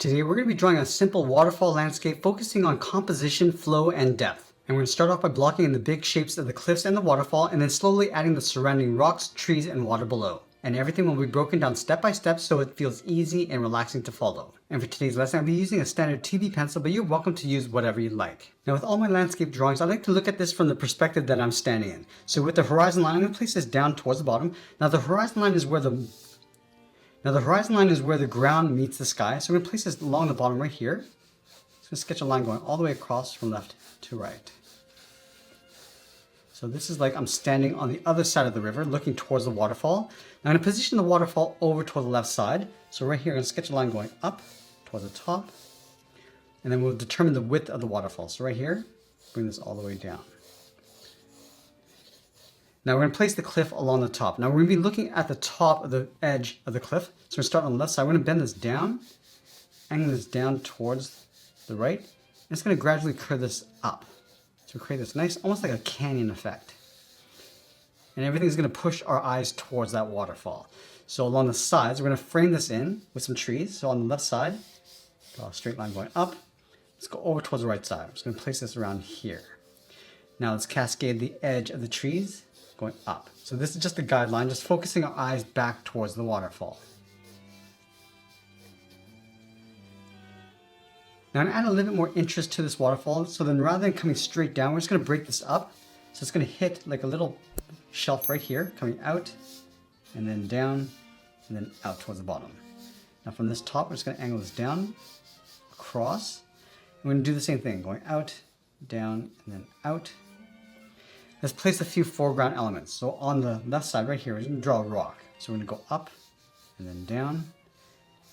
Today we're going to be drawing a simple waterfall landscape focusing on composition, flow, and depth. And we're going to start off by blocking in the big shapes of the cliffs and the waterfall, and then slowly adding the surrounding rocks, trees, and water below. And everything will be broken down step by step so it feels easy and relaxing to follow. And for today's lesson, I'll be using a standard 2B pencil, but you're welcome to use whatever you like. Now with all my landscape drawings, I like to look at this from the perspective that I'm standing in. So with the horizon line, I'm going to place this down towards the bottom. Now the horizon line is where the ground meets the sky. So I'm going to place this along the bottom right here. So I'm going to sketch a line going all the way across from left to right. So this is like I'm standing on the other side of the river looking towards the waterfall. Now I'm going to position the waterfall over toward the left side. So right here I'm going to sketch a line going up towards the top. And then we'll determine the width of the waterfall. So right here, bring this all the way down. Now we're going to place the cliff along the top. Now we're going to be looking at the top of the edge of the cliff. So we're going to start on the left side. We're going to bend this down, angle this down towards the right. And it's going to gradually curve this up. So create this nice, almost like a canyon effect. And everything's going to push our eyes towards that waterfall. So along the sides, we're going to frame this in with some trees. So on the left side, draw a straight line going up. Let's go over towards the right side. I'm just going to place this around here. Now let's cascade the edge of the trees going up. So this is just a guideline, just focusing our eyes back towards the waterfall. Now I'm going to add a little bit more interest to this waterfall. So then rather than coming straight down, we're just going to break this up. So it's going to hit like a little shelf right here, coming out and then down and then out towards the bottom. Now from this top, we're just going to angle this down, across. And we're going to do the same thing, going out, down, and then out. Let's place a few foreground elements. So on the left side right here, we're going to draw a rock. So we're going to go up and then down,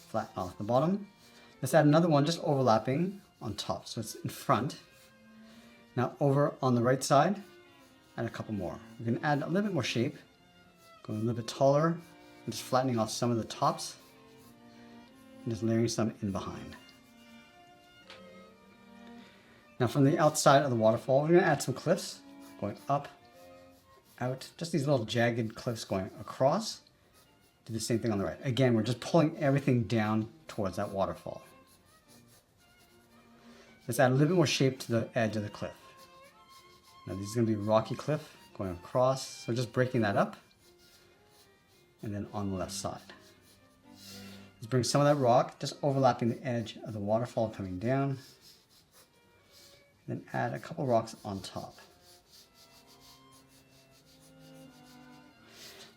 flatten off the bottom. Let's add another one just overlapping on top. So it's in front. Now over on the right side, add a couple more. We're going to add a little bit more shape, going a little bit taller, and just flattening off some of the tops, and just layering some in behind. Now from the outside of the waterfall, we're going to add some cliffs. Going up, out, just these little jagged cliffs going across. Do the same thing on the right. Again, we're just pulling everything down towards that waterfall. Let's add a little bit more shape to the edge of the cliff. Now this is going to be a rocky cliff going across, so just breaking that up. And then on the left side. Let's bring some of that rock, just overlapping the edge of the waterfall coming down. Then add a couple rocks on top.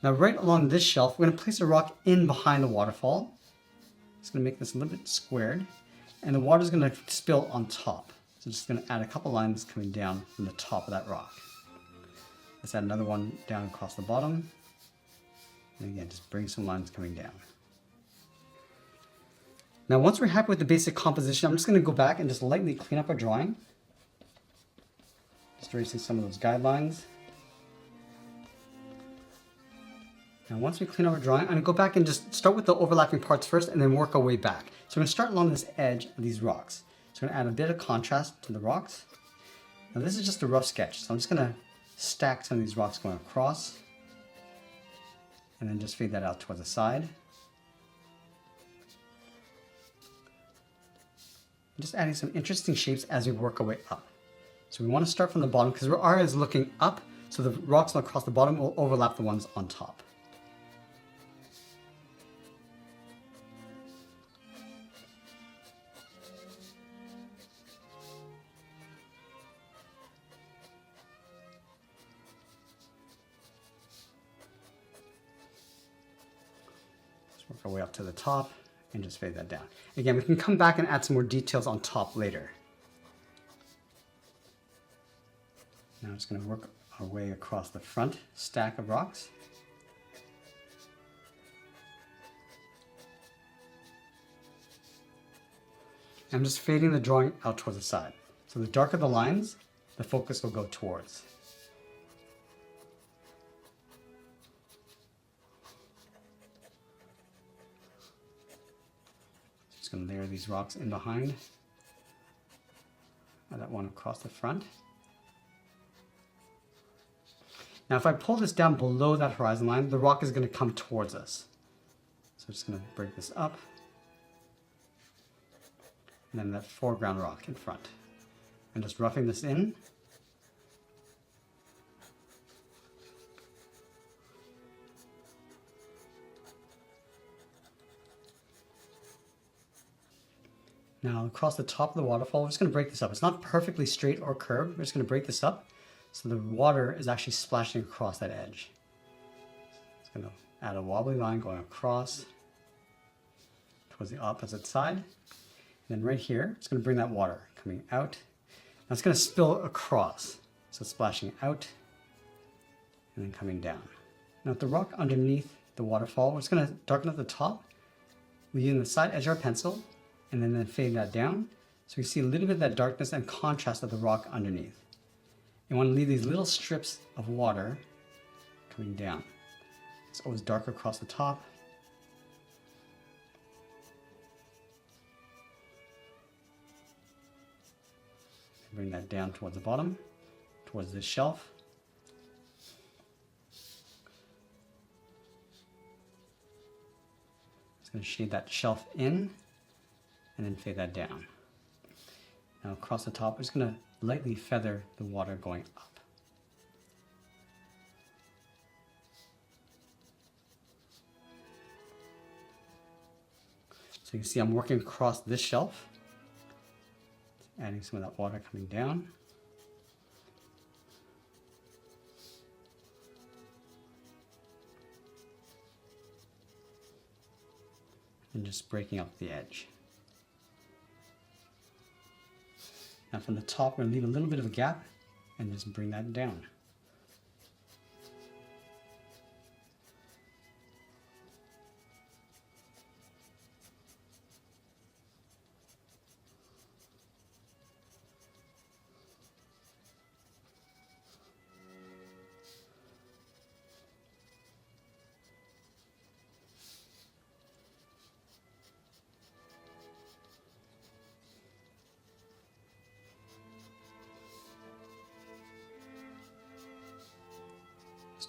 Now right along this shelf, we're going to place a rock in behind the waterfall. It's going to make this a little bit squared. And the water is going to spill on top. So just going to add a couple lines coming down from the top of that rock. Let's add another one down across the bottom. And again, just bring some lines coming down. Now once we're happy with the basic composition, I'm just going to go back and just lightly clean up our drawing. Just erasing some of those guidelines. Now once we clean up our drawing, I'm going to go back and just start with the overlapping parts first and then work our way back. So we're going to start along this edge of these rocks. So we're going to add a bit of contrast to the rocks. Now this is just a rough sketch, so I'm just going to stack some of these rocks going across and then just fade that out towards the side. I'm just adding some interesting shapes as we work our way up. So we want to start from the bottom because our eye is looking up, so the rocks across the bottom will overlap the ones on top. Work our way up to the top and just fade that down. Again, we can come back and add some more details on top later. Now I'm just going to work our way across the front stack of rocks. I'm just fading the drawing out towards the side. So the darker the lines, the focus will go towards. Just going to layer these rocks in behind. Add that one across the front. Now if I pull this down below that horizon line, the rock is going to come towards us. So I'm just going to break this up. and then that foreground rock in front. And just roughing this in. Now across the top of the waterfall, we're just going to break this up. It's not perfectly straight or curved. We're just going to break this up so the water is actually splashing across that edge. Just going to add a wobbly line going across towards the opposite side. And then right here, it's going to bring that water coming out. Now it's going to spill across. So it's splashing out and then coming down. Now with the rock underneath the waterfall, we're just going to darken up the top. We're using the side edge of our pencil and then fade that down. So you see a little bit of that darkness and contrast of the rock underneath. You want to leave these little strips of water coming down. It's always darker across the top. Bring that down towards the bottom, towards this shelf. Just going to shade that shelf in and then fade that down. Now across the top, we're just going to lightly feather the water going up. So you can see I'm working across this shelf, adding some of that water coming down. And just breaking up the edge. Now from the top, we're going to leave a little bit of a gap and just bring that down.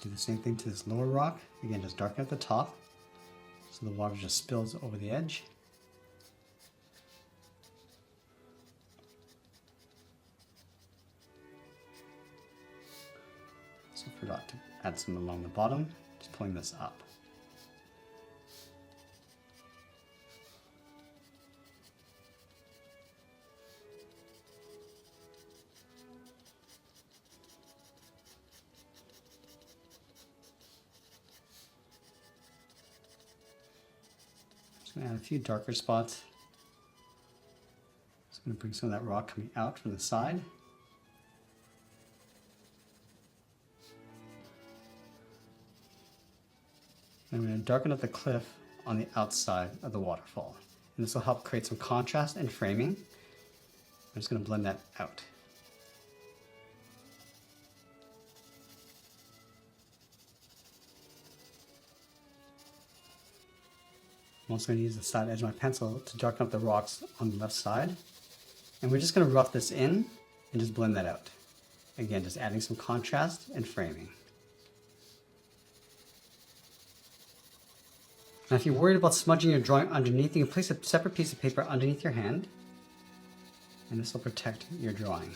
Do the same thing to this lower rock. Again, just darken at the top so the water just spills over the edge. So forgot to add some along the bottom, just pulling this up. Add a few darker spots. Just going to bring some of that rock coming out from the side. And I'm going to darken up the cliff on the outside of the waterfall. And this will help create some contrast and framing. I'm just going to blend that out. I'm also going to use the side edge of my pencil to darken up the rocks on the left side. And we're just going to rough this in and just blend that out. Again, just adding some contrast and framing. Now if you're worried about smudging your drawing underneath, you can place a separate piece of paper underneath your hand. And this will protect your drawing.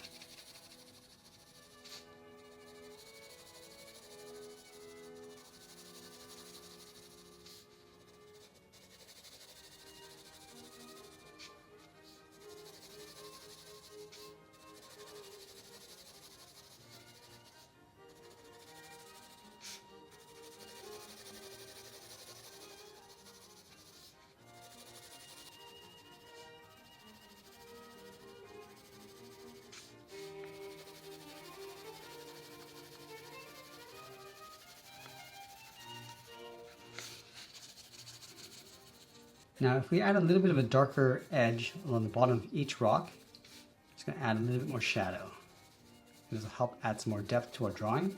Now if we add a little bit of a darker edge along the bottom of each rock, it's going to add a little bit more shadow. This will help add some more depth to our drawing.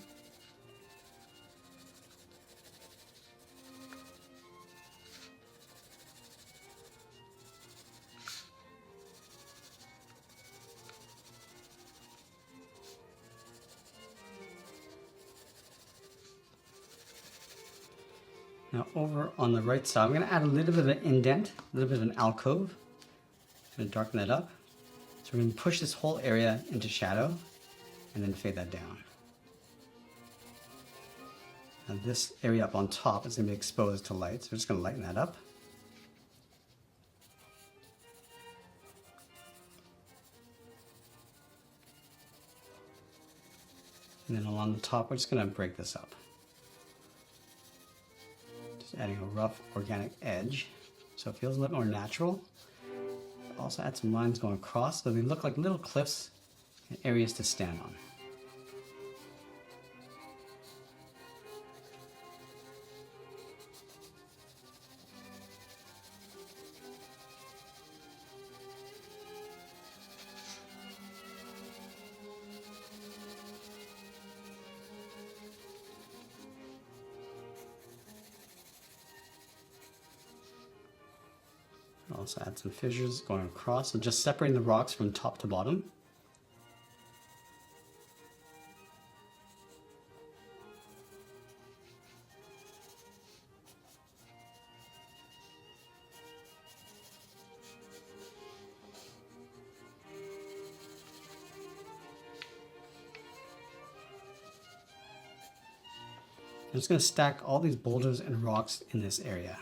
Now over on the right side, I'm going to add a little bit of an indent, a little bit of an alcove. going to darken that up. So we're going to push this whole area into shadow and then fade that down. Now this area up on top is going to be exposed to light, so we're just going to lighten that up. And then along the top, we're just going to break this up. Just adding a rough organic edge so it feels a little more natural. Also add some lines going across so they look like little cliffs and areas to stand on. Also add some fissures going across, so just separating the rocks from top to bottom. I'm just going to stack all these boulders and rocks in this area.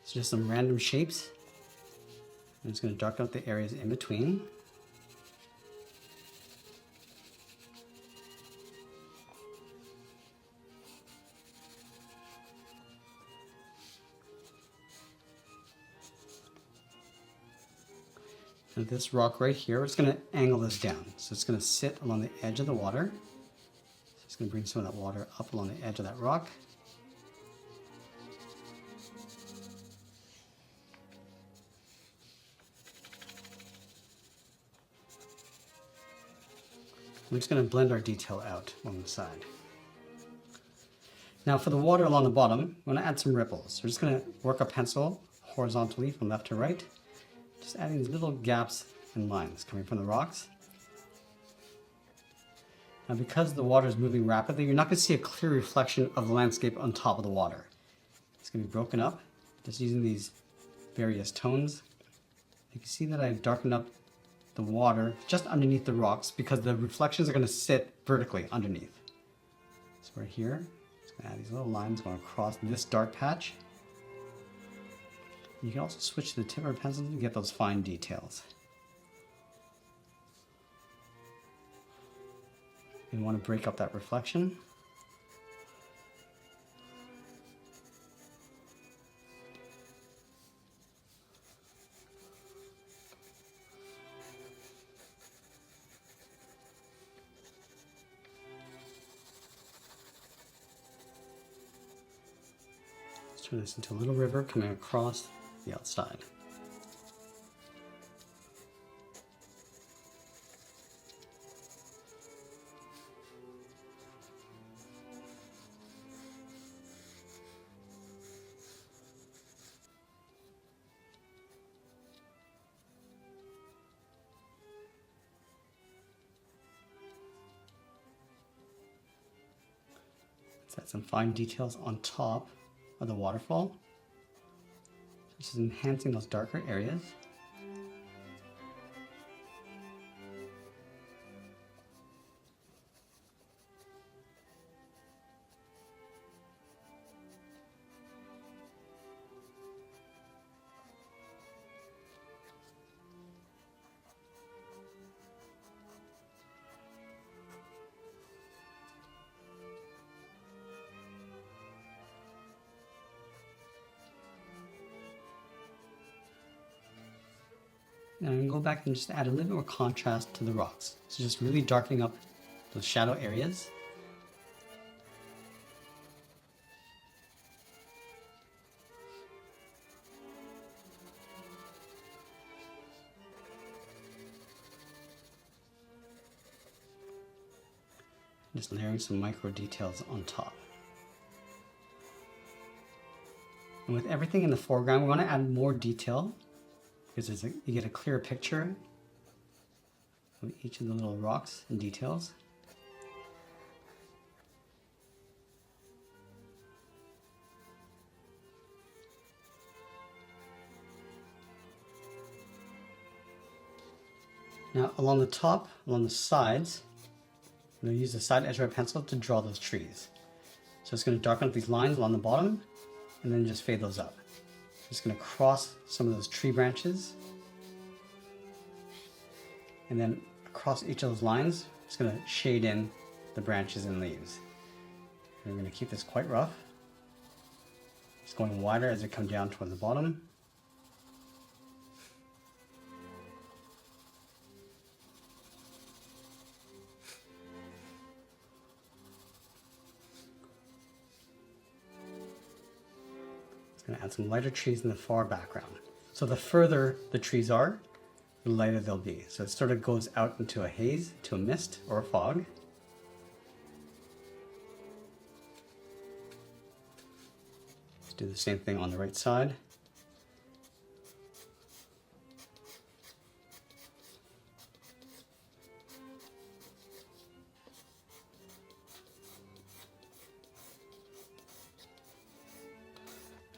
It's just some random shapes. I'm just going to darken out the areas in between. And this rock right here, we're just going to angle this down. So it's going to sit along the edge of the water. So it's going to bring some of that water up along the edge of that rock. We're just going to blend our detail out on the side. Now for the water along the bottom, I'm going to add some ripples. We're just going to work our pencil horizontally from left to right, just adding these little gaps and lines coming from the rocks. Now because the water is moving rapidly, you're not going to see a clear reflection of the landscape on top of the water. It's going to be broken up, just using these various tones. You can see that I darkened up the water just underneath the rocks because the reflections are going to sit vertically underneath. So right here, just going to add these little lines going across this dark patch. You can also switch to the tip of your pencil to get those fine details. You want to break up that reflection. Turn this into a little river coming across the outside. Let's add some fine details on top of the waterfall. Just enhancing those darker areas. And I'm going to go back and just add a little more contrast to the rocks. So just really darkening up those shadow areas. Just layering some micro details on top. And with everything in the foreground, we want to add more detail because you get a clearer picture of each of the little rocks and details. Now along the top, along the sides, I'm going to use the side edge of my pencil to draw those trees. So it's going to darken up these lines along the bottom and then just fade those up. Just going to cross some of those tree branches. And then across each of those lines, just going to shade in the branches and leaves. And we're going to keep this quite rough. It's going wider as we come down towards the bottom. It's going to add some lighter trees in the far background. So the further the trees are, the lighter they'll be. So it sort of goes out into a haze, to a mist or a fog. Let's do the same thing on the right side.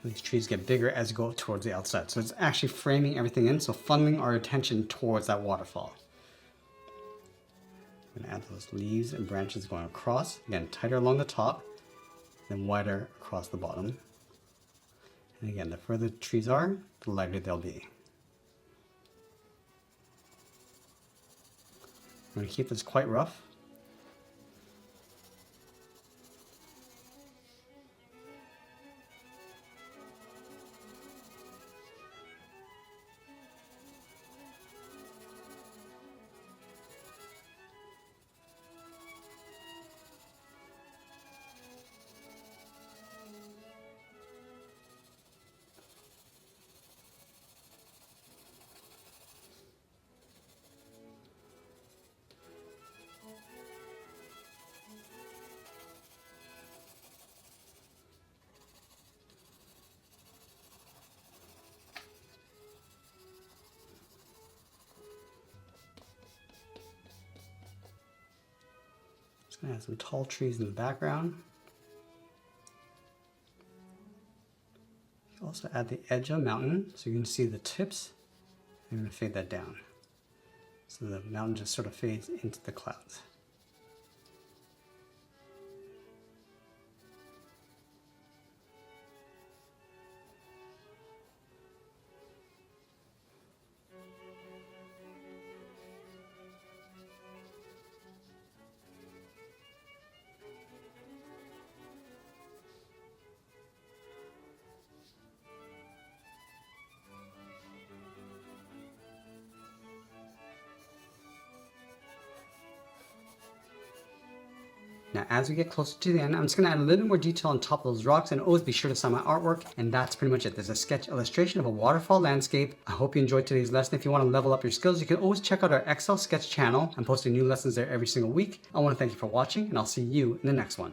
These trees get bigger as you go towards the outside. So it's actually framing everything in, so funneling our attention towards that waterfall. I'm going to add those leaves and branches going across. Again, tighter along the top, then wider across the bottom. And again, the further the trees are, the lighter they'll be. I'm going to keep this quite rough. Just going to add some tall trees in the background. Also add the edge of a mountain so you can see the tips. I'm going to fade that down. So the mountain just sort of fades into the clouds. Now, as we get closer to the end, I'm just going to add a little more detail on top of those rocks, and always be sure to sign my artwork. And that's pretty much it. There's a sketch illustration of a waterfall landscape. I hope you enjoyed today's lesson. If you want to level up your skills, you can always check out our Excel sketch channel. I'm posting new lessons there every single week. I want to thank you for watching, and I'll see you in the next one.